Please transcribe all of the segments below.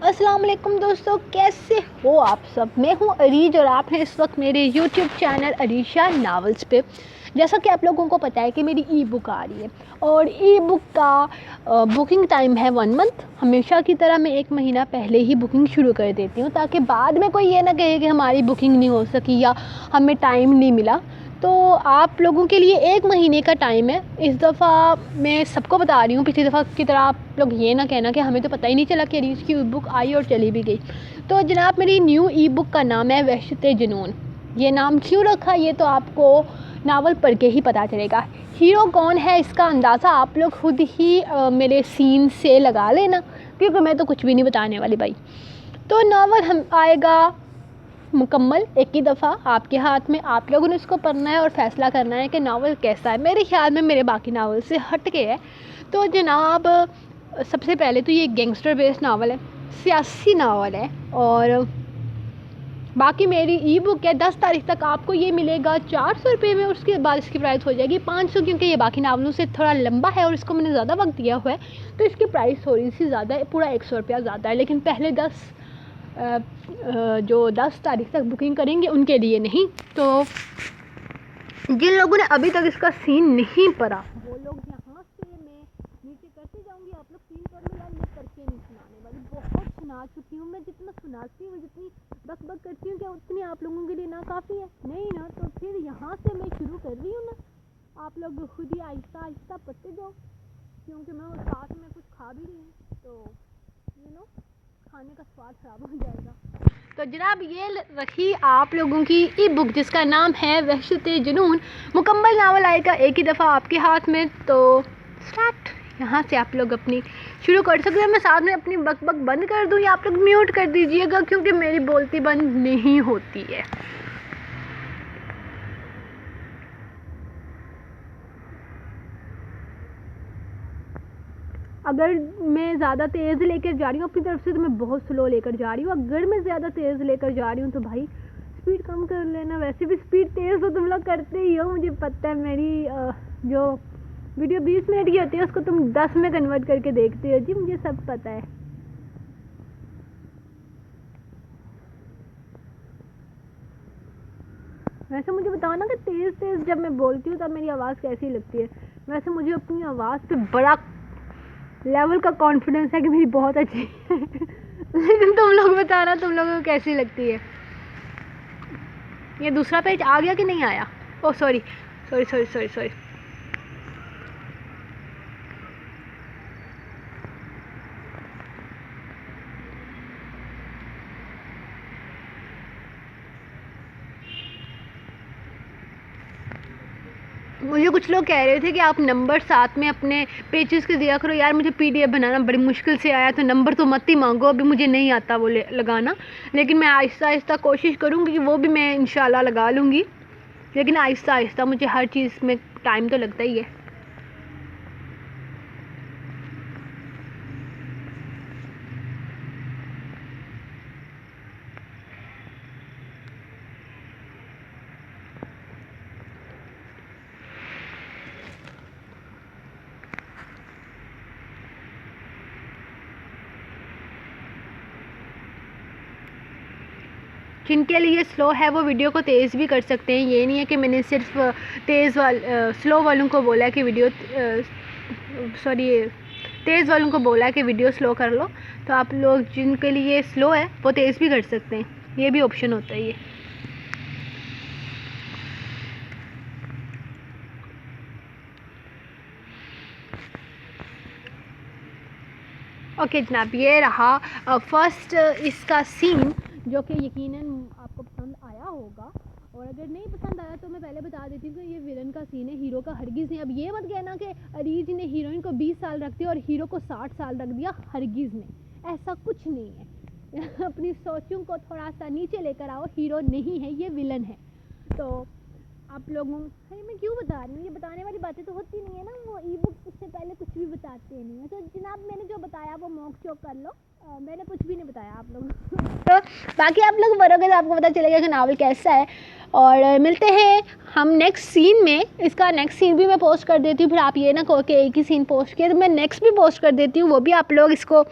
अस्सलाम वालेकुम दोस्तों, कैसे हो आप सब। मैं हूं अरीज और आप हैं इस वक्त मेरे यूट्यूब चैनल अरीशा नावल्स पे। जैसा कि आप लोगों को पता है कि मेरी ई बुक आ रही है और ई बुक का बुकिंग टाइम है 1 मंथ। हमेशा की तरह मैं 1 महीना पहले ही बुकिंग शुरू कर देती हूँ ताकि बाद में कोई ये ना कहे कि हमारी बुकिंग नहीं हो सकी या हमें टाइम नहीं मिला। तो आप लोगों के लिए 1 महीने का टाइम है। इस दफ़ा मैं सबको बता रही हूँ, पिछली दफ़ा की तरह आप लोग ये ना कहना कि हमें तो पता ही नहीं चला कि अरीज की ई बुक आई और चली भी गई। तो जनाब, मेरी न्यू ई बुक का नाम है वहशते जुनून। ये नाम क्यों रखा ये तो आपको नावल पढ़ के ही पता चलेगा। हीरो कौन है इसका अंदाज़ा आप लोग खुद ही मेरे सीन से लगा लेना, क्योंकि मैं तो कुछ भी नहीं बताने वाली भाई। तो नावल हम आएगा मुकम्मल एक ही दफ़ा आपके हाथ में। आप लोगों ने उसको पढ़ना है और फ़ैसला करना है कि नावल कैसा है। मेरे ख़्याल में मेरे बाकी नावल से हट के है। तो जनाब, सबसे पहले तो ये गैंगस्टर बेस्ड नावल है, सियासी नावल है और बाकी मेरी ई बुक है 10 तारीख तक आपको ये मिलेगा 400 रुपये में। उसके बाद इसकी प्राइस हो जाएगी 500, क्योंकि ये बाकी नावलों से थोड़ा लंबा है और इसको मैंने ज़्यादा वक्त दिया हुआ है तो इसकी प्राइस थोड़ी सी ज़्यादा है, पूरा 100 रुपया ज़्यादा है। लेकिन पहले 10 तारीख तक बुकिंग करेंगे उनके लिए नहीं। तो जिन लोगों ने अभी तक इसका सीन नहीं पढ़ा वो लोग यहाँ से मैं नीचे करते जाऊँगी, आप लोग सीन पढ़ लो यार। मैं करके नहीं सुनाने वाली, बहुत सुना चुकी हूँ। मैं जितना सुनाती हूँ, जितनी बक बक करती हूँ, क्या उतनी आप लोगों के लिए ना काफ़ी है? नहीं ना, तो फिर यहाँ से मैं शुरू कर रही हूँ ना। आप लोग खुद ही आहिस्ता आहिस्ता पढ़ते जाओ, क्योंकि मैं उस साथ में कुछ खा भी रही हूँ तो खाने का स्वाद ख़राब हो जाएगा। तो जनाब, ये रखी आप लोगों की ई बुक जिसका नाम है वहशते जुनून। मुकम्मल नावल आएगा एक ही दफ़ा आपके हाथ में। तो स्टार्ट यहाँ से आप लोग अपनी शुरू कर सकते हैं। मैं साथ में अपनी बक बक बंद कर दूँ या आप लोग म्यूट कर दीजिएगा, क्योंकि मेरी बोलती बंद नहीं होती है। अगर मैं ज़्यादा तेज़ लेकर जा रही हूँ अपनी तरफ से तो मैं बहुत स्लो लेकर जा रही हूँ। अगर मैं ज़्यादा तेज़ लेकर जा रही हूँ तो भाई स्पीड कम कर लेना। वैसे भी स्पीड तेज़ तो तुम लोग करते ही हो, मुझे पता है। मेरी जो वीडियो 20 मिनट की होती है उसको तुम 10 में कन्वर्ट करके देखते हो जी, मुझे सब पता है। वैसे मुझे बताओ ना कि तेज़ तेज़ जब मैं बोलती हूँ तब मेरी आवाज़ कैसी लगती है। वैसे मुझे अपनी आवाज़ पे बड़ा लेवल का कॉन्फिडेंस है कि मेरी बहुत अच्छी है लेकिन तुम लोग बताना तुम लोगों को कैसी लगती है। ये दूसरा पेज आ गया कि नहीं आया? Oh sorry sorry sorry sorry sorry. मुझे कुछ लोग कह रहे थे कि आप नंबर साथ में अपने पेजेस के दिया करो। यार मुझे पीडीएफ बनाना बड़ी मुश्किल से आया, तो नंबर तो मत ही मांगो, अभी मुझे नहीं आता वो लगाना। लेकिन मैं आहिस्ता आहिस्ता कोशिश करूँगी कि वो भी मैं इंशाल्लाह लगा लूँगी। लेकिन आहिस्ता आहिस्ता, मुझे हर चीज़ में टाइम तो लगता ही है। जिनके लिए स्लो है वो वीडियो को तेज़ भी कर सकते हैं। ये नहीं है कि मैंने सिर्फ स्लो वालों को बोला है कि वीडियो तेज़ वालों को बोला है कि वीडियो स्लो कर लो। तो आप लोग जिनके लिए स्लो है वो तेज़ भी कर सकते हैं, ये भी ऑप्शन होता है ये। ओके जनाब, ये रहा फर्स्ट इसका सीन, जो कि यकीनन आपको पसंद आया होगा। और अगर नहीं पसंद आया तो मैं पहले बता देती हूँ कि ये विलन का सीन है, हीरो का हरगिज़ नहीं। अब ये मत कहना कि अरीज ने हीरोइन को 20 साल रख दिया और हीरो को 60 साल रख दिया। हरगिज़ नहीं, ऐसा कुछ नहीं है अपनी सोचों को थोड़ा सा नीचे लेकर आओ। हीरो नहीं है, ये विलन है। तो आप लोगों, अरे मैं क्यों बता रही हूँ, ये बताने वाली बातें तो होती नहीं है ना। वो ई बुक उससे पहले कुछ भी बताते नहीं है। तो जनाब, मैंने जो बताया वो मॉक चौक कर लो, मैंने कुछ भी नहीं बताया आप लोगों तो बाकी आप लोग पढ़ोगे तो आपको पता चलेगा कि नावल कैसा है। और मिलते हैं हम नेक्स्ट सीन में। इसका नेक्स्ट सीन भी मैं पोस्ट कर देती हूँ, फिर आप ये ना कहो कि एक ही सीन पोस्ट किया, तो मैं नेक्स्ट भी पोस्ट कर देती हूँ, वो भी आप लोग इसको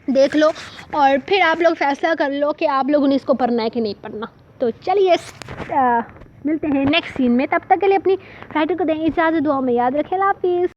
देख लो और फिर आप लोग फैसला कर लो कि आप लोगों ने इसको पढ़ना है कि नहीं पढ़ना। तो चलिए मिलते हैं नेक्स्ट सीन में, तब तक के लिए अपनी राइटर को दें इजाज़त, दुआ में याद रखें। अल्लाह हाफिज़।